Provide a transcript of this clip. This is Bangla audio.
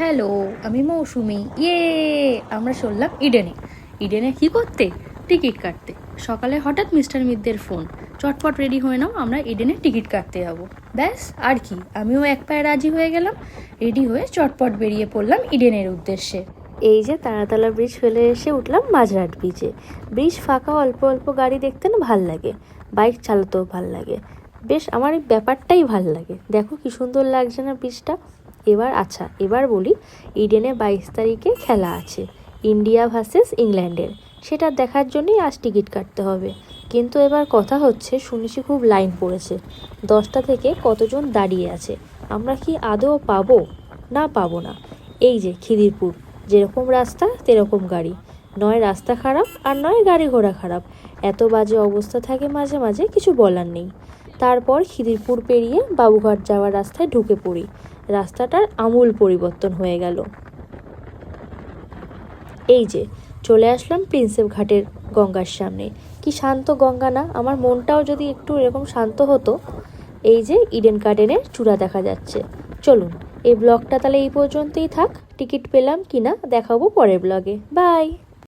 হ্যালো, আমি মৌসুমি। আমরা চললাম ইডেনে। ইডেনে কি করতে? টিকিট কাটতে। সকালে হঠাৎ মিস্টার মিতদের ফোন, চটপট রেডি হয়ে নাও, আমরা ইডেনে টিকিট কাটতে যাবো। ব্যাস, আর কি, আমিও এক পায়ে রাজি হয়ে গেলাম। রেডি হয়ে চটপট বেরিয়ে পড়লাম ইডেনের উদ্দেশ্যে। এই যে তারাতলা ব্রিজ ফেলে এসে উঠলাম মাঝরাট ব্রিজে। ব্রিজ ফাঁকা, অল্প অল্প গাড়ি দেখতে না ভাল লাগে, বাইক চালাতেও ভাল লাগে। বেশ, আমার এই ব্যাপারটাই ভাল লাগে। দেখো কি সুন্দর লাগছে না ব্রিজটা। এবার বলি, ইডেনে 22 তারিখে খেলা আছে, ইন্ডিয়া ভার্সেস ইংল্যান্ডের। সেটা দেখার জন্যই আজ টিকিট কাটতে হবে। কিন্তু এবার কথা হচ্ছে, শুনেছি খুব লাইন পড়েছে। 10টা থেকে কতজন দাঁড়িয়ে আছে, আমরা কি আদৌ পাবো না পাবো না। এই যে খিদিরপুর, যেরকম রাস্তা সেরকম গাড়ি, নয় রাস্তা খারাপ আর নয় গাড়ি ঘোড়া খারাপ। এত বাজে অবস্থা থাকে মাঝে মাঝে, কিছু বলার নেই। তারপর খিদিরপুর পেরিয়ে বাবুঘাট যাওয়ার রাস্তায় ঢুকে পড়ি। রাস্তাটার আমূল পরিবর্তন হয়ে গেল। এই যে চলে আসলাম প্রিন্সেপ ঘাটের গঙ্গার সামনে। কি শান্ত গঙ্গা না, আমার মনটাও যদি একটু এরকম শান্ত হতো। এই যে ইডেন গার্ডেনের চূড়া দেখা যাচ্ছে। চলুন, এই ব্লগটা তাহলে এই পর্যন্তই থাক। টিকিট পেলাম কিনা দেখাবো পরের ব্লগে। বাই।